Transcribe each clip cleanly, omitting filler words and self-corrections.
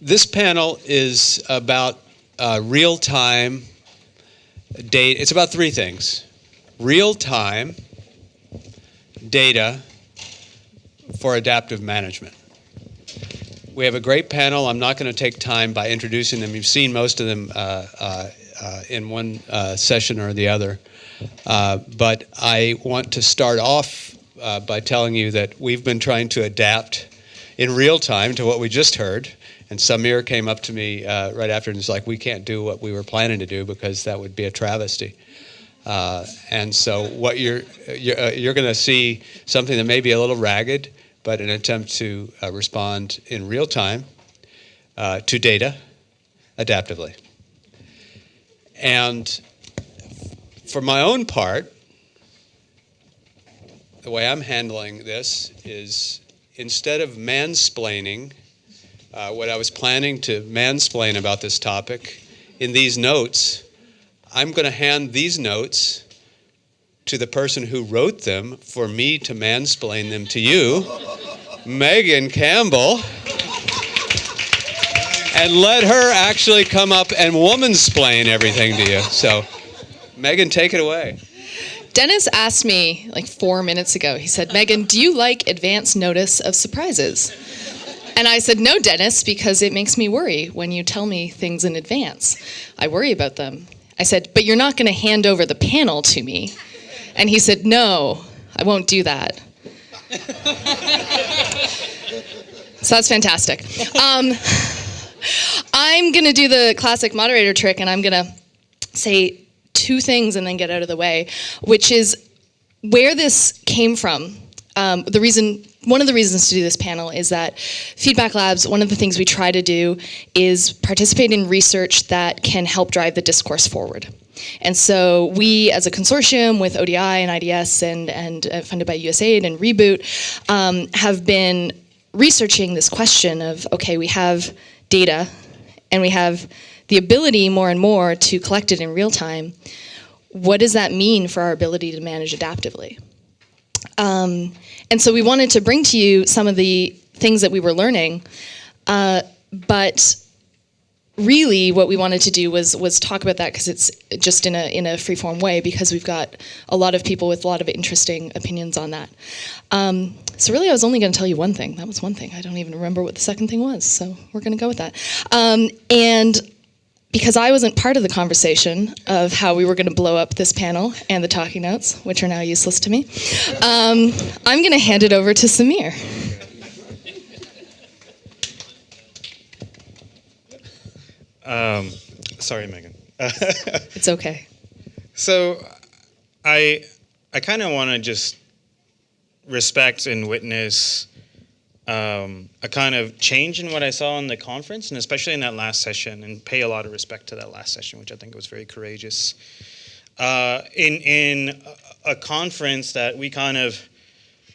This panel is about real-time data. It's about three things: real-time data for adaptive management. We have a great panel. I'm not going to take time by introducing them. You've seen most of them in one session or the other. But I want to start off by telling you that we've been trying to adapt in real time to what we just heard. And Samir came up to me right after and was like, we can't do what we were planning to do because that would be a travesty. And so what you're going to see something that may be a little ragged, but an attempt to respond in real time to data adaptively. And for my own part, the way I'm handling this is, instead of mansplaining what I was planning to mansplain about this topic in these notes, I'm going to hand these notes to the person who wrote them for me to mansplain them to you, Megan Campbell, and let her actually come up and womansplain everything to you. So, Megan, take it away. Dennis asked me like 4 minutes ago, he said, Megan, do you like advance notice of surprises? And I said, no, Dennis, because it makes me worry when you tell me things in advance. I worry about them. I said, but you're not going to hand over the panel to me. And he said, no, I won't do that. So that's fantastic. I'm going to do the classic moderator trick, and I'm going to say two things and then get out of the way, which is where this came from. One of the reasons to do this panel is that Feedback Labs, one of the things we try to do is participate in research that can help drive the discourse forward. And so we, as a consortium with ODI and IDS and funded by USAID and Reboot, have been researching this question of, okay, we have data and we have the ability more and more to collect it in real time. What does that mean for our ability to manage adaptively? And so we wanted to bring to you some of the things that we were learning, but really what we wanted to do was talk about that because it's just in a free-form way, because we've got a lot of people with a lot of interesting opinions on that. So really I was only going to tell you one thing. That was one thing. I don't even remember what the second thing was, so we're going to go with that. And because I wasn't part of the conversation of how we were going to blow up this panel and the talking notes, which are now useless to me, I'm going to hand it over to Samir. Sorry, Megan. It's okay. So I kind of want to just respect and witness a kind of change in what I saw in the conference, and especially in that last session, and pay a lot of respect to that last session, which I think was very courageous. In a conference that we kind of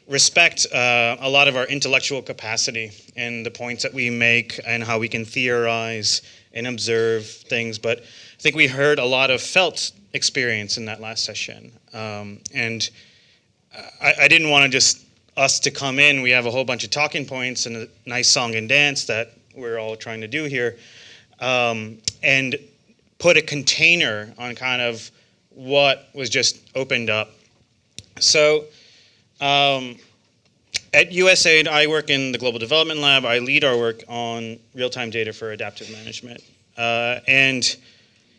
respect a lot of our intellectual capacity and the points that we make and how we can theorize and observe things, but I think we heard a lot of felt experience in that last session. And I didn't want to just us to come in, we have a whole bunch of talking points and a nice song and dance that we're all trying to do here, and put a container on kind of what was just opened up. So at USAID, I work in the Global Development Lab. I lead our work on real-time data for adaptive management. And,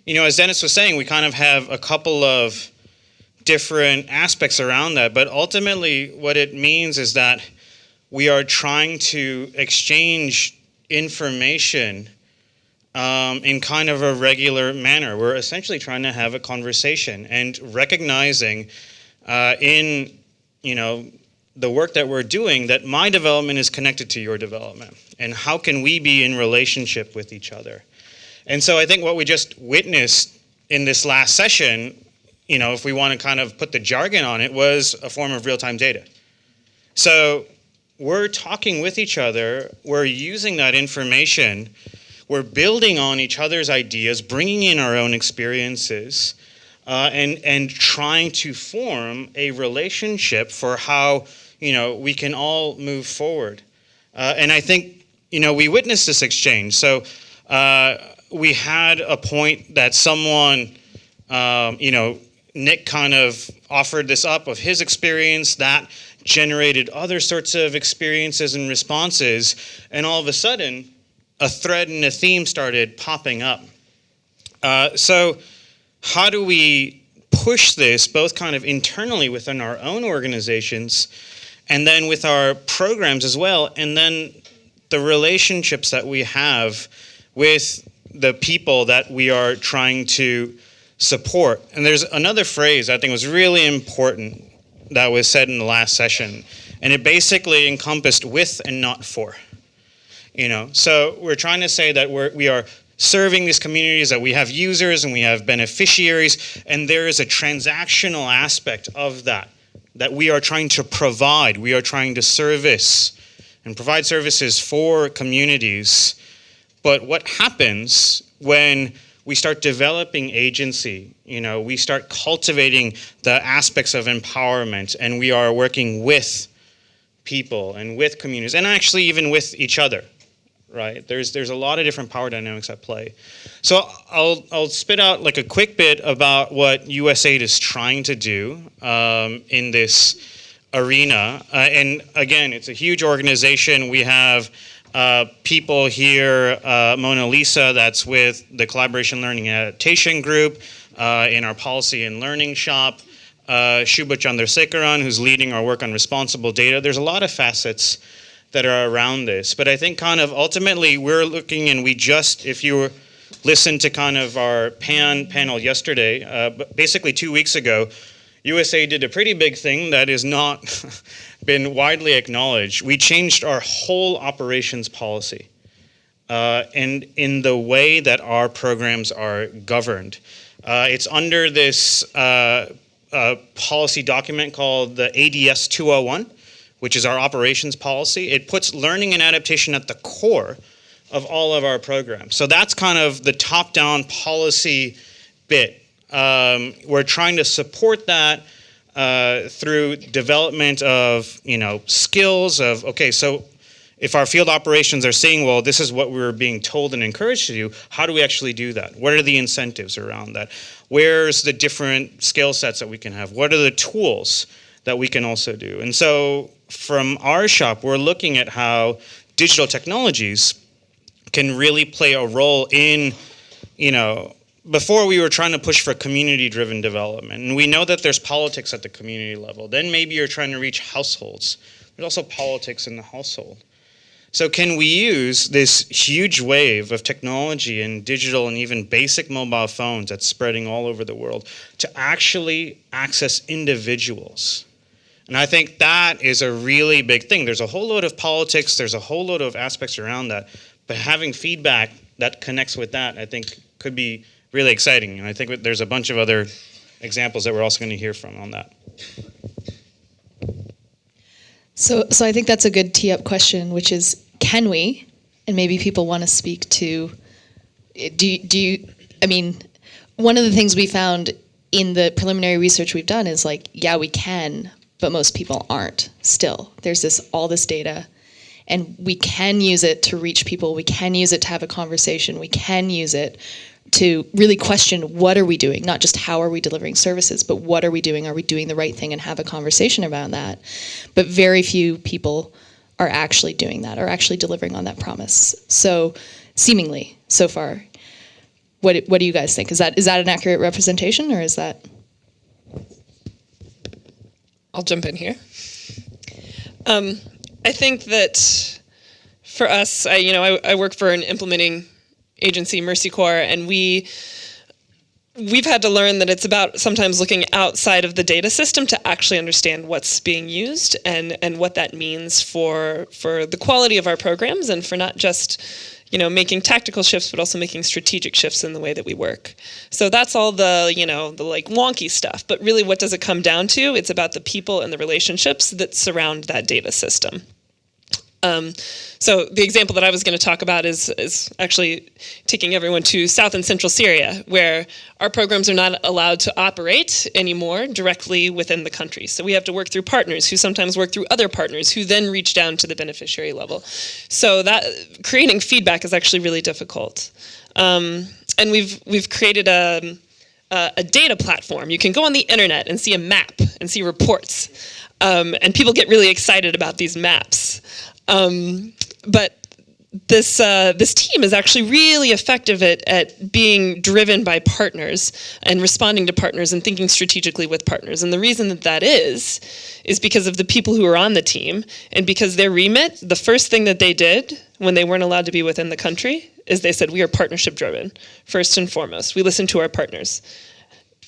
you know, as Dennis was saying, we kind of have a couple of different aspects around that, but ultimately what it means is that we are trying to exchange information in kind of a regular manner. We're essentially trying to have a conversation and recognizing in, you know, the work that we're doing that my development is connected to your development, and how can we be in relationship with each other. And so I think what we just witnessed in this last session, you know, if we want to kind of put the jargon on it, was a form of real-time data. So we're talking with each other, we're using that information, we're building on each other's ideas, bringing in our own experiences, and trying to form a relationship for how, you know, we can all move forward. And I think we witnessed this exchange. So we had a point that someone, Nick kind of offered this up of his experience that generated other sorts of experiences and responses, and all of a sudden, a thread and a theme started popping up. So how do we push this both kind of internally within our own organizations and then with our programs as well, and then the relationships that we have with the people that we are trying to support? And there's another phrase I think was really important that was said in the last session, and it basically encompassed with and not for. So we're trying to say that we are serving these communities, that we have users and we have beneficiaries, and there is a transactional aspect of that we are trying to provide. We are trying to service and provide services for communities. But what happens when we start developing agency, we start cultivating the aspects of empowerment, and we are working with people and with communities, and actually even with each other, right? There's a lot of different power dynamics at play. So I'll spit out like a quick bit about what USAID is trying to do in this arena. And again, it's a huge organization. We have people here, Mona Lisa, that's with the Collaboration Learning and Adaptation Group in our Policy and Learning Shop, Shubha Chandrasekaran, who's leading our work on responsible data. There's a lot of facets that are around this, but I think kind of ultimately we're looking, and if you listened to kind of our panel yesterday, basically 2 weeks ago, USA did a pretty big thing that is not been widely acknowledged. We changed our whole operations policy and in the way that our programs are governed. It's under this policy document called the ADS 201, which is our operations policy. It puts learning and adaptation at the core of all of our programs. So that's kind of the top-down policy bit. We're trying to support that through development of, skills of, okay, so if our field operations are saying, well, this is what we were being told and encouraged to do, how do we actually do that? What are the incentives around that? Where's the different skill sets that we can have? What are the tools that we can also do? And so from our shop, we're looking at how digital technologies can really play a role in, before we were trying to push for community-driven development. And we know that there's politics at the community level. Then maybe you're trying to reach households. There's also politics in the household. So can we use this huge wave of technology and digital and even basic mobile phones that's spreading all over the world to actually access individuals? And I think that is a really big thing. There's a whole load of politics, there's a whole load of aspects around that, but having feedback that connects with that, I think, could be really exciting. And I think there's a bunch of other examples that we're also going to hear from on that. So I think that's a good tee-up question, which is, can we? And maybe people want to speak to, one of the things we found in the preliminary research we've done is yeah, we can, but most people aren't still. There's all this data, and we can use it to reach people. We can use it to have a conversation. We can use it to really question, what are we doing? Not just how are we delivering services, but what are we doing? Are we doing the right thing, and have a conversation about that? But very few people are actually doing that, are actually delivering on that promise. So seemingly, so far, what do you guys think? Is that an accurate representation, or is that? I'll jump in here. I think that for us, I work for an implementing agency, Mercy Corps, and we've had to learn that it's about sometimes looking outside of the data system to actually understand what's being used and what that means for the quality of our programs, and for not just making tactical shifts, but also making strategic shifts in the way that we work. So that's all the wonky stuff. But really, what does it come down to? It's about the people and the relationships that surround that data system. So the example that I was going to talk about is actually taking everyone to South and Central Syria, where our programs are not allowed to operate anymore directly within the country. So we have to work through partners who sometimes work through other partners who then reach down to the beneficiary level. So that creating feedback is actually really difficult. And we've created a data platform. You can go on the internet and see a map and see reports. And people get really excited about these maps. But this team is actually really effective at being driven by partners and responding to partners and thinking strategically with partners. And the reason that is because of the people who are on the team, and because their remit, the first thing that they did when they weren't allowed to be within the country is they said, we are partnership driven, first and foremost. We listen to our partners.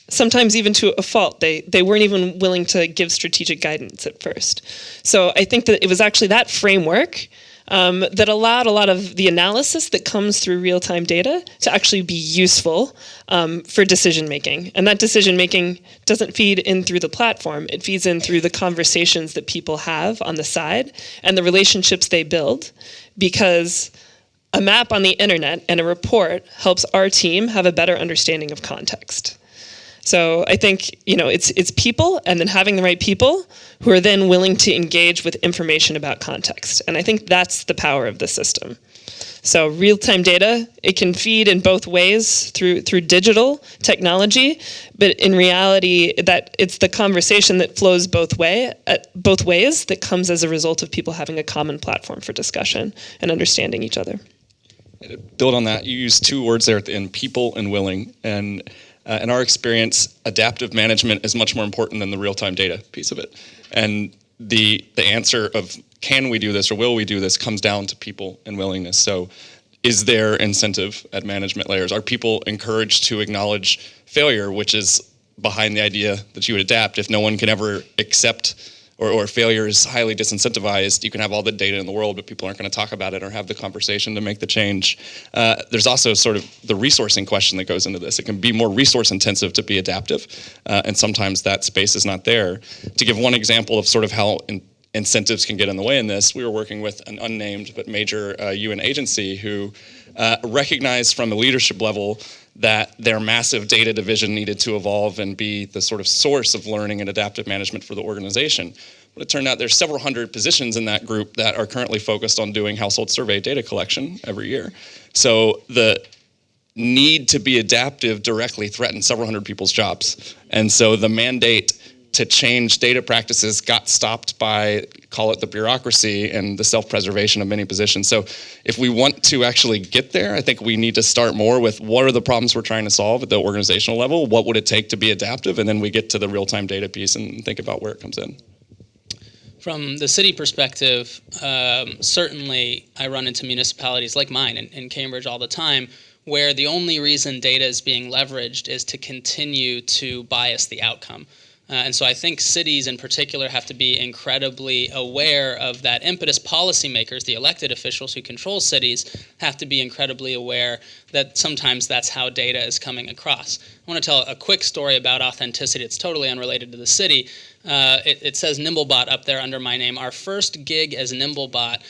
Sometimes even to a fault, they weren't even willing to give strategic guidance at first. So I think that it was actually that framework that allowed a lot of the analysis that comes through real-time data to actually be useful for decision-making. And that decision-making doesn't feed in through the platform. It feeds in through the conversations that people have on the side and the relationships they build, because a map on the internet and a report helps our team have a better understanding of context. So I think, it's people, and then having the right people who are then willing to engage with information about context. And I think that's the power of the system. So real-time data, it can feed in both ways through digital technology, but in reality, that it's the conversation that flows both ways that comes as a result of people having a common platform for discussion and understanding each other. To build on that, you used two words there at the end, people and willing. And in our experience, adaptive management is much more important than the real-time data piece of it. And the answer of can we do this or will we do this comes down to people and willingness. So is there incentive at management layers? Are people encouraged to acknowledge failure, which is behind the idea that you would adapt? If no one can ever accept or failure is highly disincentivized, you can have all the data in the world, but people aren't going to talk about it or have the conversation to make the change. There's also sort of the resourcing question that goes into this. It can be more resource intensive to be adaptive, and sometimes that space is not there. To give one example of sort of how incentives can get in the way in this, we were working with an unnamed but major UN agency who recognized from a leadership level that their massive data division needed to evolve and be the sort of source of learning and adaptive management for the organization. But it turned out there's several hundred positions in that group that are currently focused on doing household survey data collection every year. So the need to be adaptive directly threatened several hundred people's jobs. And so the mandate to change data practices got stopped by, call it the bureaucracy and the self-preservation of many positions. So if we want to actually get there, I think we need to start more with what are the problems we're trying to solve at the organizational level, what would it take to be adaptive, and then we get to the real-time data piece and think about where it comes in. From the city perspective, certainly I run into municipalities like mine in Cambridge all the time, where the only reason data is being leveraged is to continue to bias the outcome. And so I think cities in particular have to be incredibly aware of that impetus. Policymakers, the elected officials who control cities, have to be incredibly aware that sometimes that's how data is coming across. I want to tell a quick story about authenticity. It's totally unrelated to the city. It says Nimblebot up there under my name. Our first gig as Nimblebot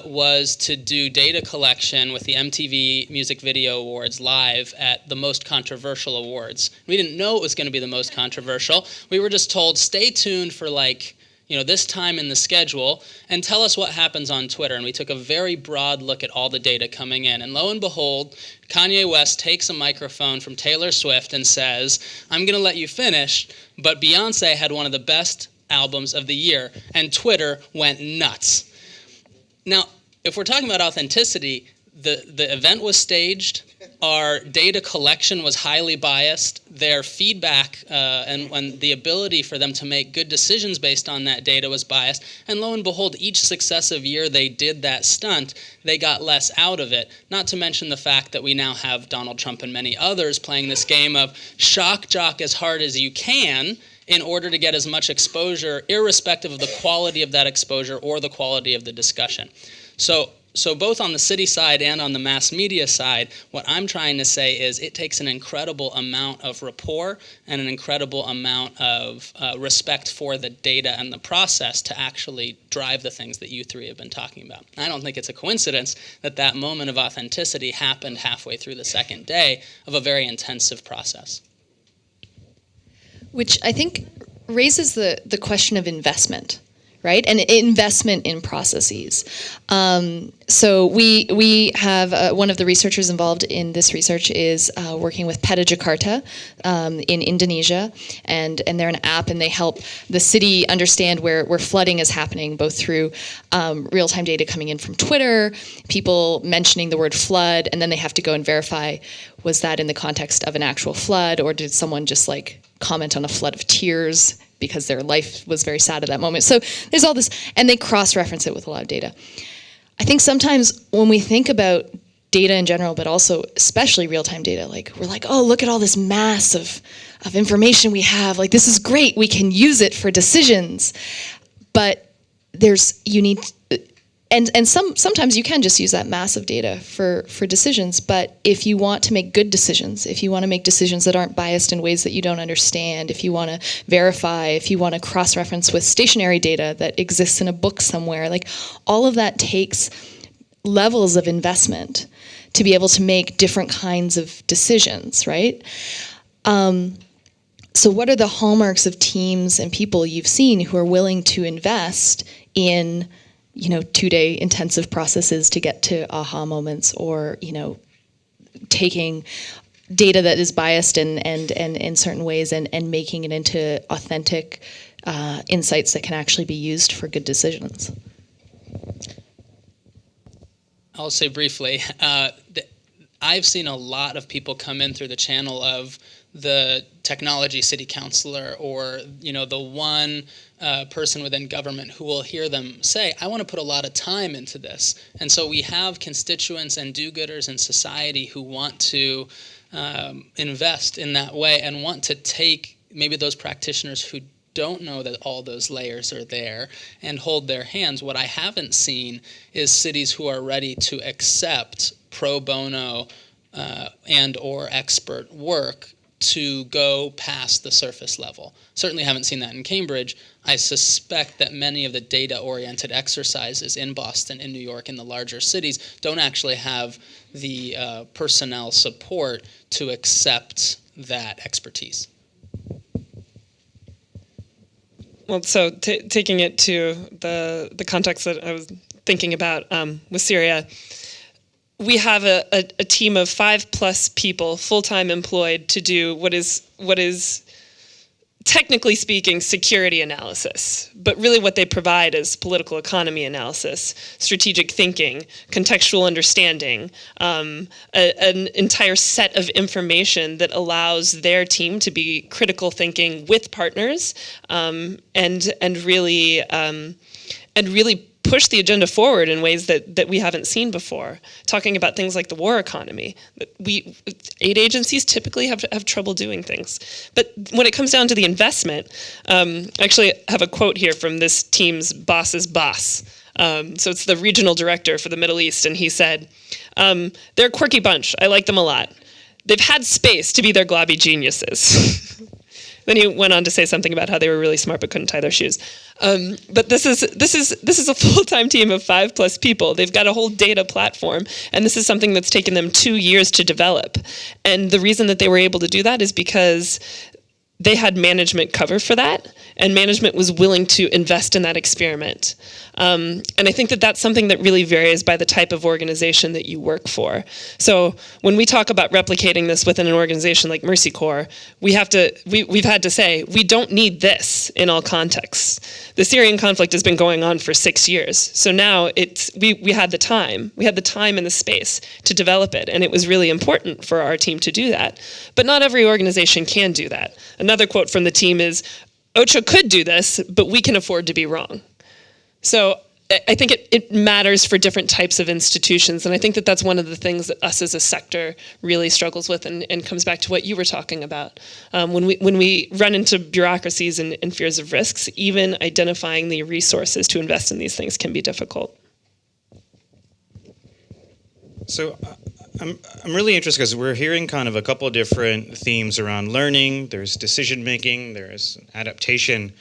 was to do data collection with the MTV Music Video Awards live at the most controversial awards. We didn't know it was going to be the most controversial. We were just told, stay tuned for this time in the schedule and tell us what happens on Twitter. And we took a very broad look at all the data coming in. And lo and behold, Kanye West takes a microphone from Taylor Swift and says, I'm going to let you finish, but Beyonce had one of the best albums of the year. And Twitter went nuts. Now, if we're talking about authenticity, the event was staged. Our data collection was highly biased. Their feedback and the ability for them to make good decisions based on that data was biased. And lo and behold, each successive year they did that stunt, they got less out of it. Not to mention the fact that we now have Donald Trump and many others playing this game of shock jock as hard as you can in order to get as much exposure, irrespective of the quality of that exposure or the quality of the discussion. So So both on the city side and on the mass media side, what I'm trying to say is it takes an incredible amount of rapport and an incredible amount of respect for the data and the process to actually drive the things that you three have been talking about. I don't think it's a coincidence that that moment of authenticity happened halfway through the second day of a very intensive process. Which I think raises the question of investment, right? And investment in processes. So we have one of the researchers involved in this research is working with Peta Jakarta in Indonesia, and they're an app, and they help the city understand where flooding is happening, both through real-time data coming in from Twitter, people mentioning the word flood, and then they have to go and verify, was that in the context of an actual flood, or did someone just like comment on a flood of tears because their life was very sad at that moment. So there's all this, and they cross-reference it with a lot of data. I think sometimes when we think about data in general, but also especially real-time data, like we're like, oh, look at all this mass of information we have. Like, this is great. We can use it for decisions. But sometimes you can just use that mass of data for decisions, but if you want to make good decisions, if you want to make decisions that aren't biased in ways that you don't understand, if you want to verify, if you want to cross-reference with stationary data that exists in a book somewhere, like all of that takes levels of investment to be able to make different kinds of decisions, right? So what are the hallmarks of teams and people you've seen who are willing to invest in 2-day intensive processes to get to aha moments, or, taking data that is biased and in certain ways and making it into authentic insights that can actually be used for good decisions? I'll say briefly, I've seen a lot of people come in through the channel of the technology city councilor, or the one person within government who will hear them say, I want to put a lot of time into this. And so we have constituents and do-gooders in society who want to invest in that way and want to take maybe those practitioners who don't know that all those layers are there and hold their hands. What I haven't seen is cities who are ready to accept pro bono and or expert work to go past the surface level. Certainly haven't seen that in Cambridge. I suspect that many of the data-oriented exercises in Boston, in New York, in the larger cities, don't actually have the personnel support to accept that expertise. Well, so taking it to the context that I was thinking about with Syria, we have a team of 5+ people, full-time employed, to do what is technically speaking security analysis, but really what they provide is political economy analysis, strategic thinking, contextual understanding, an entire set of information that allows their team to be critical thinking with partners, and really push the agenda forward in ways that we haven't seen before. Talking about things like the war economy. Aid agencies typically have trouble doing things. But when it comes down to the investment, I actually have a quote here from this team's boss's boss. So it's the regional director for the Middle East, and he said, they're a quirky bunch. I like them a lot. They've had space to be their globby geniuses. Then he went on to say something about how they were really smart but couldn't tie their shoes. But this is a full-time team of 5+ people. They've got a whole data platform, and this is something that's taken them 2 years to develop. And the reason that they were able to do that is because they had management cover for that, and management was willing to invest in that experiment. And I think that that's something that really varies by the type of organization that you work for. So when we talk about replicating this within an organization like Mercy Corps, we've had to say, we don't need this in all contexts. The Syrian conflict has been going on for 6 years. So now we had the time. We had the time and the space to develop it, and it was really important for our team to do that. But not every organization can do that. Another quote from the team is, OCHA could do this, but we can afford to be wrong. So I think it matters for different types of institutions, and I think that that's one of the things that us as a sector really struggles with, and comes back to what you were talking about. When we run into bureaucracies and fears of risks, even identifying the resources to invest in these things can be difficult. So I'm really interested because we're hearing kind of a couple of different themes around learning. There's decision making, there's adaptation,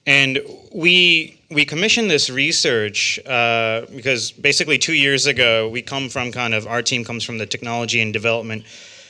and we commissioned this research because basically 2 years ago our team comes from the technology and development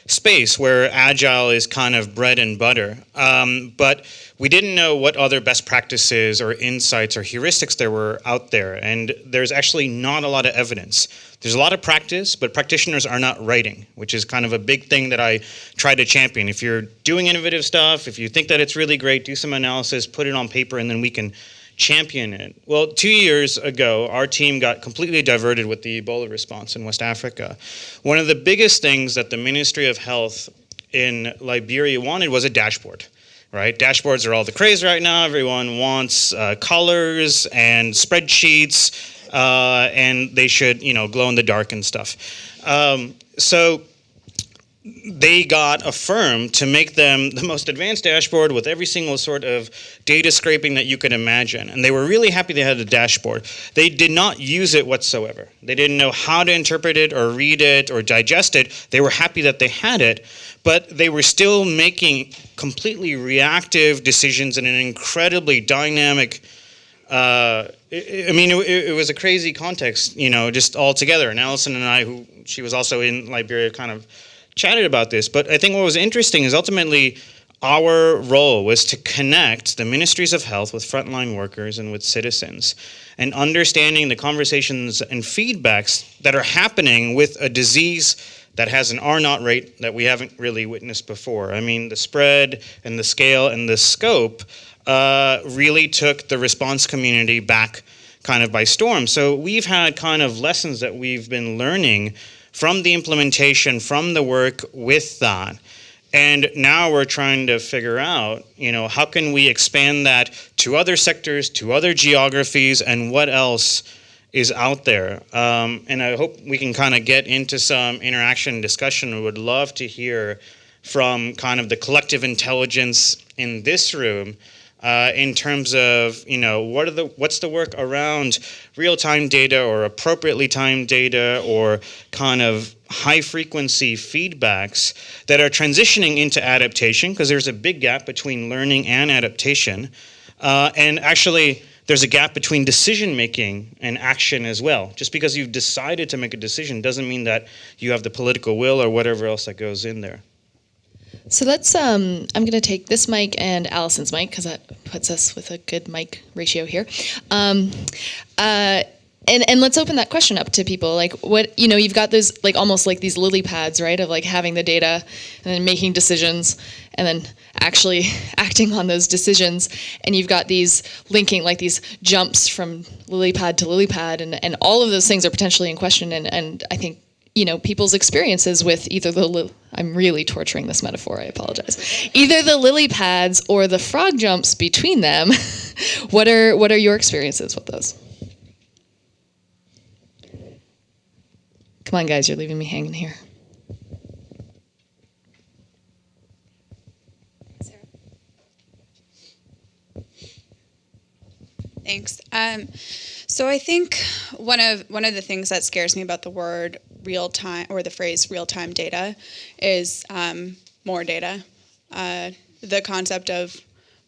space where agile is kind of bread and butter. But we didn't know what other best practices or insights or heuristics there were out there. And there's actually not a lot of evidence. There's a lot of practice, but practitioners are not writing, which is kind of a big thing that I try to champion. If you're doing innovative stuff, if you think that it's really great, do some analysis, put it on paper, and then we can champion it. Well, 2 years ago, our team got completely diverted with the Ebola response in West Africa. One of the biggest things that the Ministry of Health in Liberia wanted was a dashboard. Right? Dashboards are all the craze right now. Everyone wants colors and spreadsheets, and they should, glow in the dark and stuff. So they got a firm to make them the most advanced dashboard with every single sort of data scraping that you could imagine. And they were really happy they had a dashboard. They did not use it whatsoever. They didn't know how to interpret it or read it or digest it. They were happy that they had it, but they were still making completely reactive decisions in an incredibly dynamic it was a crazy context, just all together. And Allison and I, she was also in Liberia, kind of chatted about this. But I think what was interesting is ultimately our role was to connect the ministries of health with frontline workers and with citizens, and understanding the conversations and feedbacks that are happening with a disease that has an R0 rate that we haven't really witnessed before. I mean, the spread and the scale and the scope really took the response community back kind of by storm. So we've had kind of lessons that we've been learning from the implementation, from the work with that. And now we're trying to figure out, how can we expand that to other sectors, to other geographies, and what else is out there. And I hope we can kind of get into some interaction and discussion. We would love to hear from kind of the collective intelligence in this room in terms of, what's the work around real-time data or appropriately timed data or kind of high-frequency feedbacks that are transitioning into adaptation, because there's a big gap between learning and adaptation. And actually, there's a gap between decision-making and action as well. Just because you've decided to make a decision doesn't mean that you have the political will or whatever else that goes in there. So let's, I'm going to take this mic and Allison's mic, because that puts us with a good mic ratio here. And let's open that question up to people. Like, what, you've got those, like, almost like these lily pads, right, of like having the data and then making decisions and then actually acting on those decisions. And you've got these linking, like these jumps from lily pad to lily pad, and all of those things are potentially in question. And I think, people's experiences with either I'm really torturing this metaphor, I apologize. Either the lily pads or the frog jumps between them. What are your experiences with those? Come on, guys, you're leaving me hanging here. Thanks. So I think one of the things that scares me about the word real time, or the phrase real time data, is more data. The concept of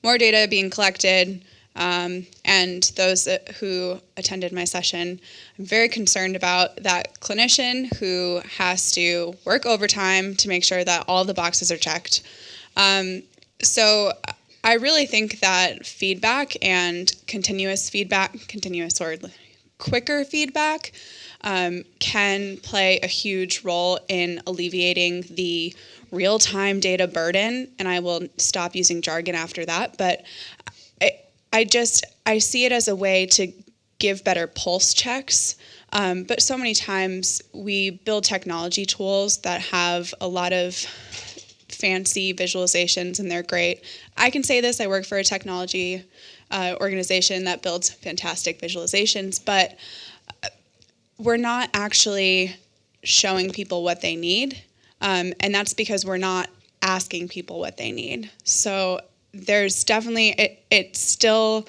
more data being collected. And those who attended my session, I'm very concerned about that clinician who has to work overtime to make sure that all the boxes are checked. So I really think that feedback and continuous or quicker feedback can play a huge role in alleviating the real-time data burden. And I will stop using jargon after that, but I see it as a way to give better pulse checks. But so many times we build technology tools that have a lot of fancy visualizations, and they're great. I can say this, I work for a technology organization that builds fantastic visualizations, but we're not actually showing people what they need. And that's because we're not asking people what they need. So there's definitely, it starts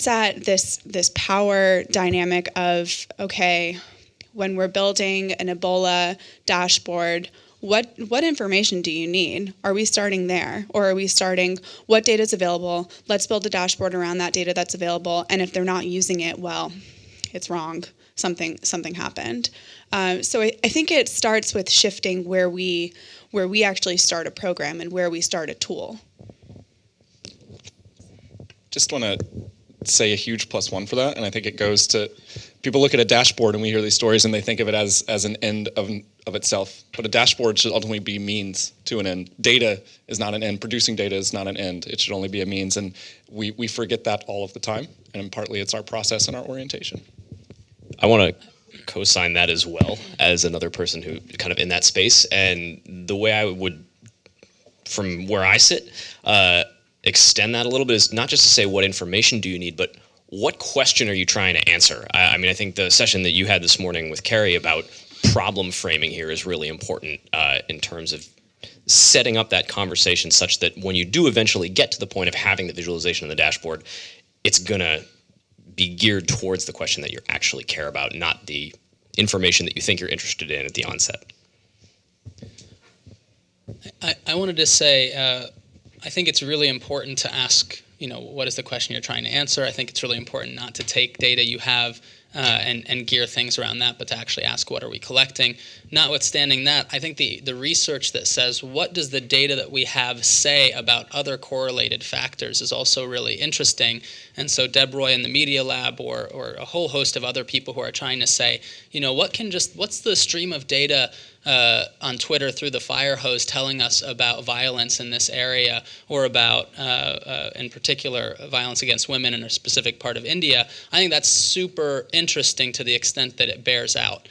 at this power dynamic of, okay, when we're building an Ebola dashboard, what information do you need? Are we starting there? Or are we starting, what data is available? Let's build a dashboard around that data that's available. And if they're not using it, well, it's wrong. Something happened. So I think it starts with shifting where we actually start a program and where we start a tool. Just want to say a huge +1 for that, and I think it goes to, people look at a dashboard and we hear these stories and they think of it as an end of itself, but a dashboard should ultimately be means to an end. Data is not an end. Producing data is not an end. It should only be a means, and we forget that all of the time, and partly it's our process and our orientation. I want to co-sign that as well as another person who kind of in that space, and the way I would, from where I sit, extend that a little bit is not just to say what information do you need, but what question are you trying to answer? I mean, I think the session that you had this morning with Carrie about problem framing here is really important in terms of setting up that conversation such that when you do eventually get to the point of having the visualization on the dashboard, it's going to be geared towards the question that you actually care about, not the information that you think you're interested in at the onset. I wanted to say, I think it's really important to ask, what is the question you're trying to answer? I think it's really important not to take data you have and gear things around that, but to actually ask, what are we collecting? Notwithstanding that, I think the research that says, what does the data that we have say about other correlated factors is also really interesting. And so Deb Roy in the Media Lab or a whole host of other people who are trying to say, what's the stream of data on Twitter through the fire hose telling us about violence in this area, or about, in particular, violence against women in a specific part of India. I think that's super interesting to the extent that it bears out,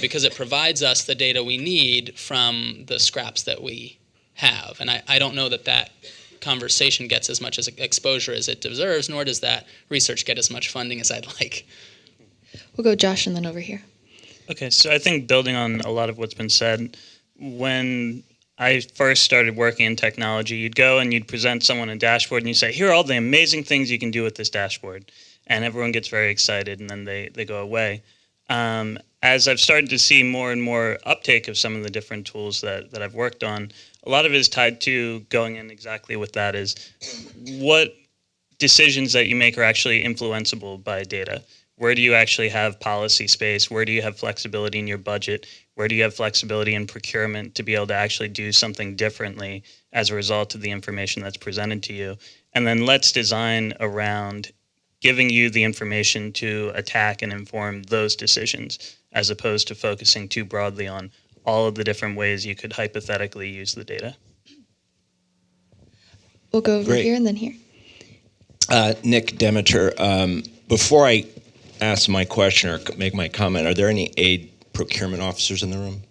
because it provides us the data we need from the scraps that we have. And I don't know that conversation gets as much as exposure as it deserves, nor does that research get as much funding as I'd like. We'll go Josh and then over here. Okay, so I think building on a lot of what's been said, when I first started working in technology, you'd go and you'd present someone a dashboard and you say, here are all the amazing things you can do with this dashboard. And everyone gets very excited and then they go away. As I've started to see more and more uptake of some of the different tools that I've worked on, a lot of it is tied to going in exactly with that is what decisions that you make are actually influenceable by data. Where do you actually have policy space? Where do you have flexibility in your budget? Where do you have flexibility in procurement to be able to actually do something differently as a result of the information that's presented to you? And then let's design around giving you the information to attack and inform those decisions, as opposed to focusing too broadly on all of the different ways you could hypothetically use the data. We'll go over here and then here. Nick Demeter, before I ask my question or make my comment, are there any aid procurement officers in the room?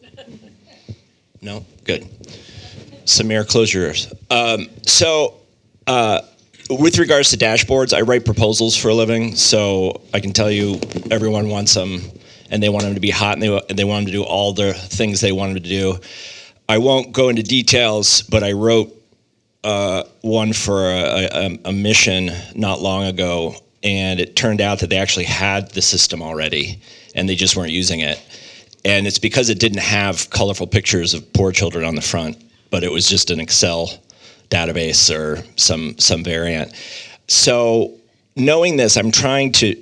No? Good. Samir, close your ears. With regards to dashboards, I write proposals for a living, so I can tell you everyone wants them, and they want them to be hot, and they want them to do all the things they want them to do. I won't go into details, but I wrote one for a mission not long ago, and it turned out that they actually had the system already, and they just weren't using it. And it's because it didn't have colorful pictures of poor children on the front, but it was just an Excel database or some variant. So knowing this, I'm trying to,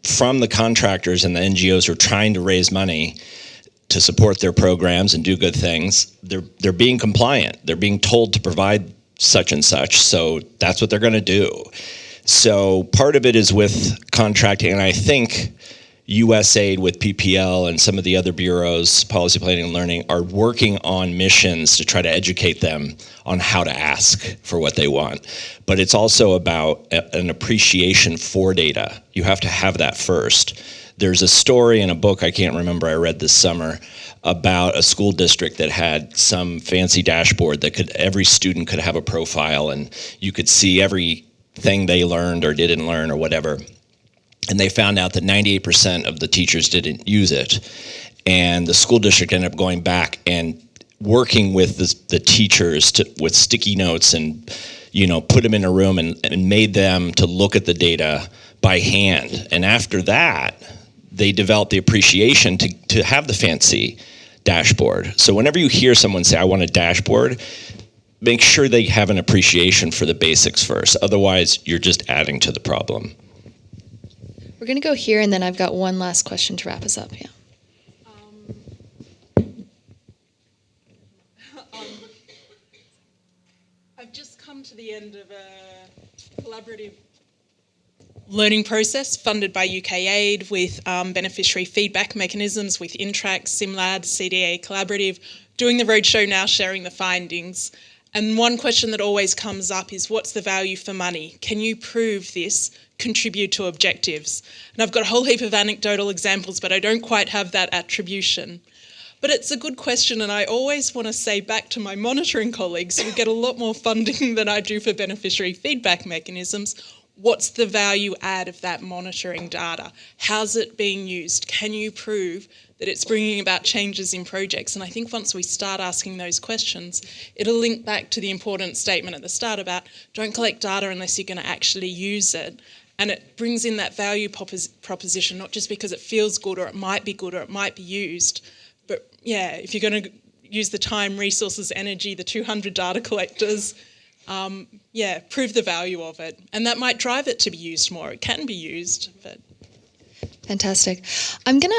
from the contractors and the NGOs who are trying to raise money to support their programs and do good things, they're being compliant. They're being told to provide such and such, so that's what they're going to do. So part of it is with contracting, and I think USAID with PPL and some of the other bureaus, policy planning and learning, are working on missions to try to educate them on how to ask for what they want. But it's also about an appreciation for data. You have to have that first. There's a story in a book I can't remember I read this summer about a school district that had some fancy dashboard that every student could have a profile, and you could see everything they learned or didn't learn or whatever. And they found out that 98% of the teachers didn't use it. And the school district ended up going back and working with the teachers with sticky notes and, put them in a room and made them to look at the data by hand. And after that, they develop the appreciation to have the fancy dashboard. So whenever you hear someone say, I want a dashboard, make sure they have an appreciation for the basics first. Otherwise, you're just adding to the problem. We're going to go here, and then I've got one last question to wrap us up. Yeah. I've just come to the end of a collaborative learning process funded by UK Aid with beneficiary feedback mechanisms with Intrax, SimLab, CDA Collaborative, doing the roadshow now, sharing the findings. And one question that always comes up is, what's the value for money? Can you prove this contribute to objectives? And I've got a whole heap of anecdotal examples, but I don't quite have that attribution. But it's a good question, and I always want to say back to my monitoring colleagues who get a lot more funding than I do for beneficiary feedback mechanisms, what's the value add of that monitoring data? How's it being used? Can you prove that it's bringing about changes in projects? And I think once we start asking those questions, it'll link back to the important statement at the start about don't collect data unless you're going to actually use it. And it brings in that value proposition, not just because it feels good or it might be good or it might be used, but yeah, if you're going to use the time, resources, energy, the 200 data collectors, prove the value of it. And that might drive it to be used more. It can be used, but... Fantastic. I'm gonna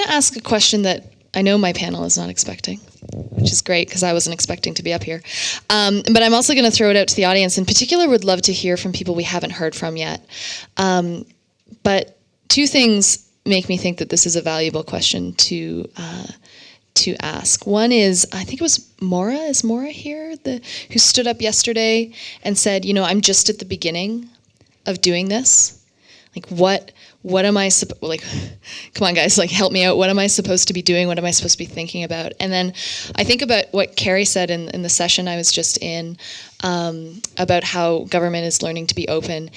ask a question that I know my panel is not expecting, which is great because I wasn't expecting to be up here. But I'm also going to throw it out to the audience. In particular, would love to hear from people we haven't heard from yet. But two things make me think that this is a valuable question to ask. One is, I think it was Maura. Is Maura here? Who stood up yesterday and said, I'm just at the beginning of doing this. Like, what am I come on guys, help me out. What am I supposed to be doing? What am I supposed to be thinking about? And then I think about what Carrie said in the session I was just in, about how government is learning to be open.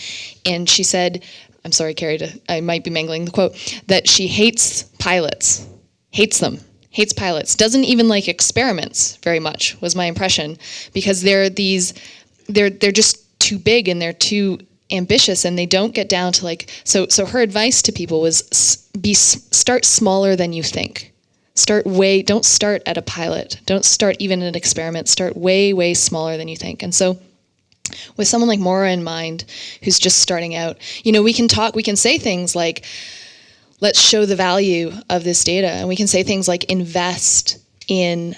And she said, I'm sorry, Carrie, I might be mangling the quote, that she hates pilots, hates pilots, doesn't even like experiments very much, was my impression, because they're just too big and they're too ambitious and they don't get down to so her advice to people was start smaller than you think. Don't start at a pilot, don't start even an experiment, start way smaller than you think. And so with someone like Maura in mind, who's just starting out, we can say things like, let's show the value of this data, and we can say things like invest in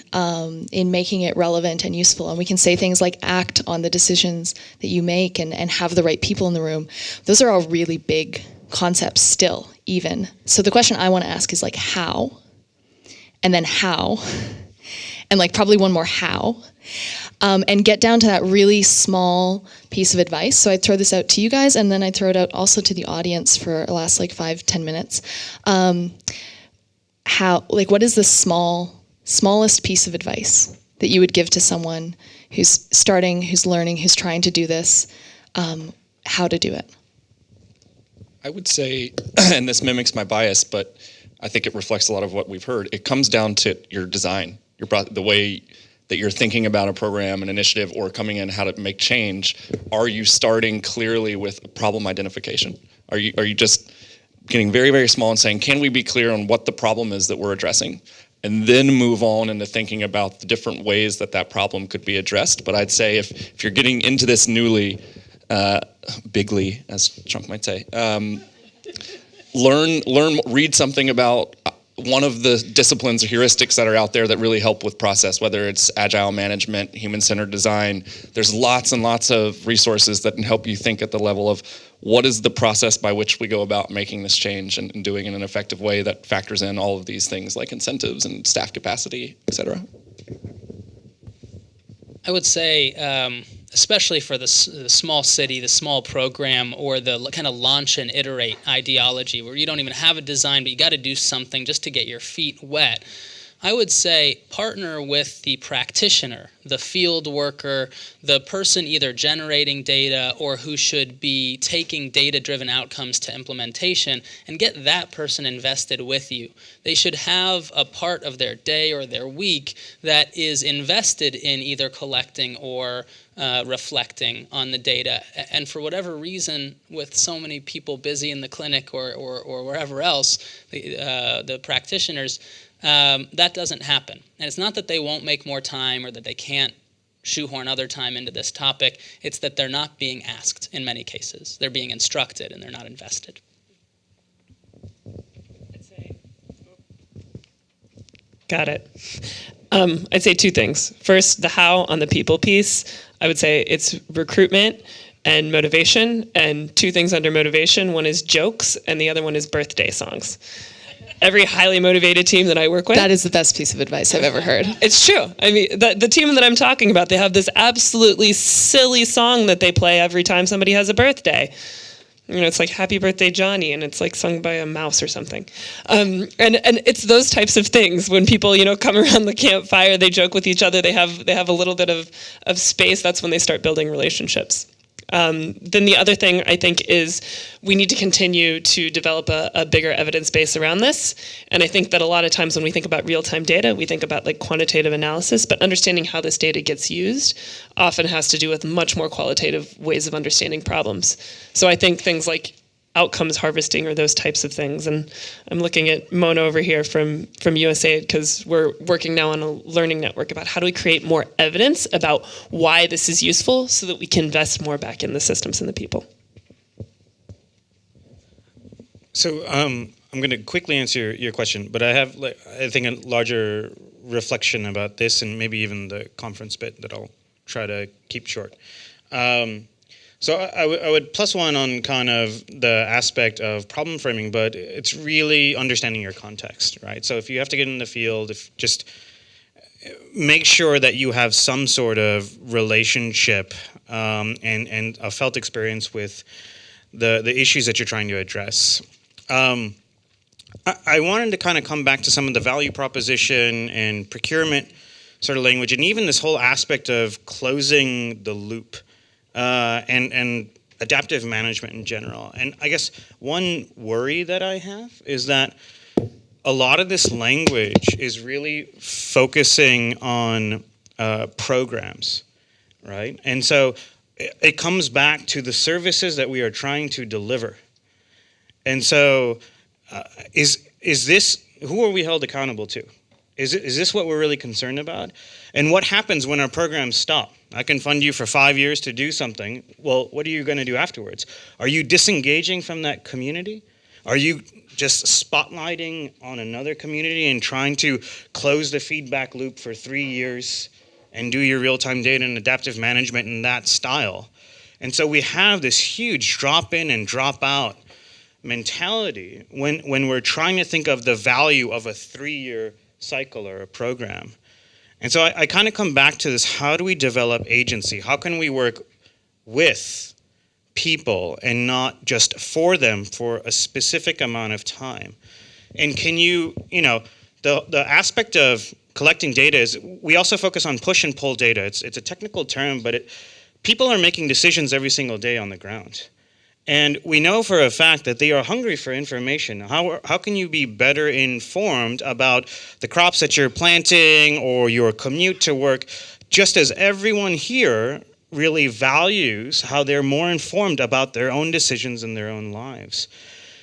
making it relevant and useful, and we can say things like act on the decisions that you make and have the right people in the room. Those are all really big concepts still, even. So the question I want to ask is how, and then how, and probably one more how, and get down to that really small piece of advice. So I'd throw this out to you guys, and then I'd throw it out also to the audience for the last 5-10 minutes. What is the smallest piece of advice that you would give to someone who's starting, who's learning, who's trying to do this, how to do it? I would say, and this mimics my bias, but I think it reflects a lot of what we've heard. It comes down to your design, the way that you're thinking about a program, an initiative, or coming in how to make change. Are you starting clearly with problem identification? Are you just getting very, very small and saying, can we be clear on what the problem is that we're addressing? And then move on into thinking about the different ways that problem could be addressed. But I'd say if you're getting into this newly, bigly, as Trump might say, read something about one of the disciplines or heuristics that are out there that really help with process, whether it's agile management, human-centered design. There's lots and lots of resources that can help you think at the level of what is the process by which we go about making this change and doing it in an effective way that factors in all of these things like incentives and staff capacity, et cetera. I would say, especially for the small city, the small program, or the kind of launch and iterate ideology where you don't even have a design, but you got to do something just to get your feet wet. I would say partner with the practitioner, the field worker, the person either generating data or who should be taking data-driven outcomes to implementation, and get that person invested with you. They should have a part of their day or their week that is invested in either collecting or reflecting on the data. And for whatever reason, with so many people busy in the clinic or wherever else, the practitioners, that doesn't happen. And it's not that they won't make more time or that they can't shoehorn other time into this topic. It's that they're not being asked in many cases. They're being instructed and they're not invested. Got it. I'd say two things. First, the how on the people piece. I would say it's recruitment and motivation, and two things under motivation. One is jokes, and the other one is birthday songs. Every highly motivated team that I work with. That is the best piece of advice I've ever heard. It's true. I mean, the team that I'm talking about, they have this absolutely silly song that they play every time somebody has a birthday. You know, it's like "Happy Birthday, Johnny," and it's like sung by a mouse or something. And it's those types of things when people, you know, come around the campfire, they joke with each other, they have a little bit of space. That's when they start building relationships. Then the other thing I think is we need to continue to develop a bigger evidence base around this. And I think that a lot of times when we think about real-time data, we think about like quantitative analysis, but understanding how this data gets used often has to do with much more qualitative ways of understanding problems. So I think things like outcomes harvesting or those types of things. And I'm looking at Mona over here from USAID because we're working now on a learning network about how do we create more evidence about why this is useful so that we can invest more back in the systems and the people. So I'm going to quickly answer your question, but I have, I think, a larger reflection about this and maybe even the conference bit that I'll try to keep short. So I would plus one on kind of the aspect of problem framing, but it's really understanding your context, right? So if you have to get in the field, just make sure that you have some sort of relationship and a felt experience with the issues that you're trying to address. I wanted to kind of come back to some of the value proposition and procurement sort of language, and even this whole aspect of closing the loop. And adaptive management in general. And I guess one worry that I have is that a lot of this language is really focusing on programs, right? And so it comes back to the services that we are trying to deliver. And so is this, who are we held accountable to? Is this what we're really concerned about? And what happens when our programs stop? I can fund you for 5 years to do something. Well, what are you going to do afterwards? Are you disengaging from that community? Are you just spotlighting on another community and trying to close the feedback loop for 3 years and do your real-time data and adaptive management in that style? And so we have this huge drop-in and drop-out mentality when we're trying to think of the value of a 3-year cycle or a program. And so I kind of come back to this, how do we develop agency? How can we work with people and not just for them for a specific amount of time? And can you know, the aspect of collecting data is we also focus on push and pull data. It's a technical term, but people are making decisions every single day on the ground. And we know for a fact that they are hungry for information. How can you be better informed about the crops that you're planting or your commute to work, just as everyone here really values how they're more informed about their own decisions in their own lives?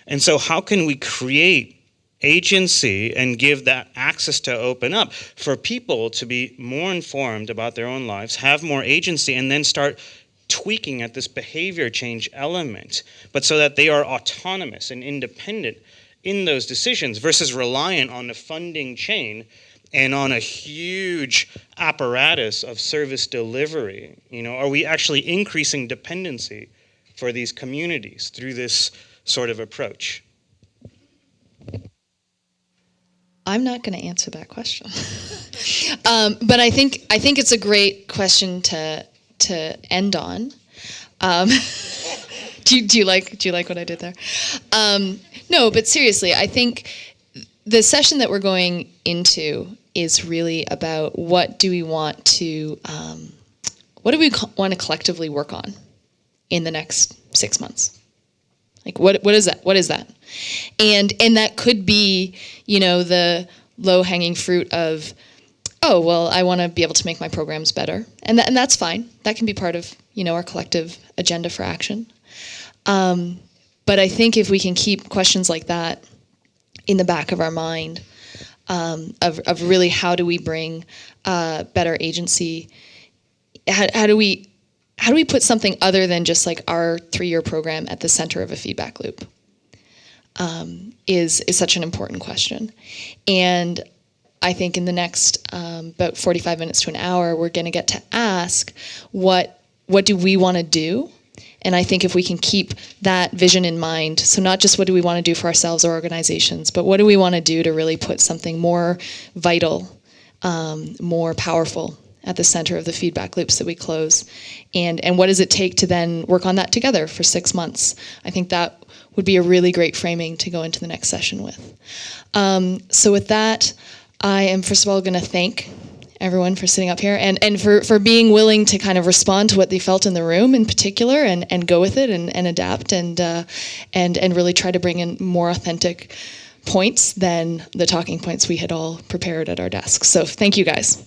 And so how can we create agency and give that access to open up for people to be more informed about their own lives, have more agency, and then start tweaking at this behavior change element, but so that they are autonomous and independent in those decisions versus reliant on the funding chain and on a huge apparatus of service delivery. You know, are we actually increasing dependency for these communities through this sort of approach? I'm not going to answer that question. But I think it's a great question to end on. Do you like what I did there? No, but seriously, I think the session that we're going into is really about what do we want to want to collectively work on in the next 6 months. Like what is that? What is that? And that could be, the low-hanging fruit of, oh, well, I want to be able to make my programs better. And that's fine. That can be part of, our collective agenda for action. But I think if we can keep questions like that in the back of our mind, of really how do we bring better agency, how do we put something other than just like our 3-year program at the center of a feedback loop, is such an important question. And I think in the next about 45 minutes to an hour, we're going to get to ask what do we want to do. And I think if we can keep that vision in mind, so not just what do we want to do for ourselves or organizations, but what do we want to do to really put something more vital, more powerful at the center of the feedback loops that we close, and what does it take to then work on that together for 6 months? I think that would be a really great framing to go into the next session with. So with that, I am first of all going to thank everyone for sitting up here and for being willing to kind of respond to what they felt in the room in particular and go with it and adapt and really try to bring in more authentic points than the talking points we had all prepared at our desks. So thank you guys.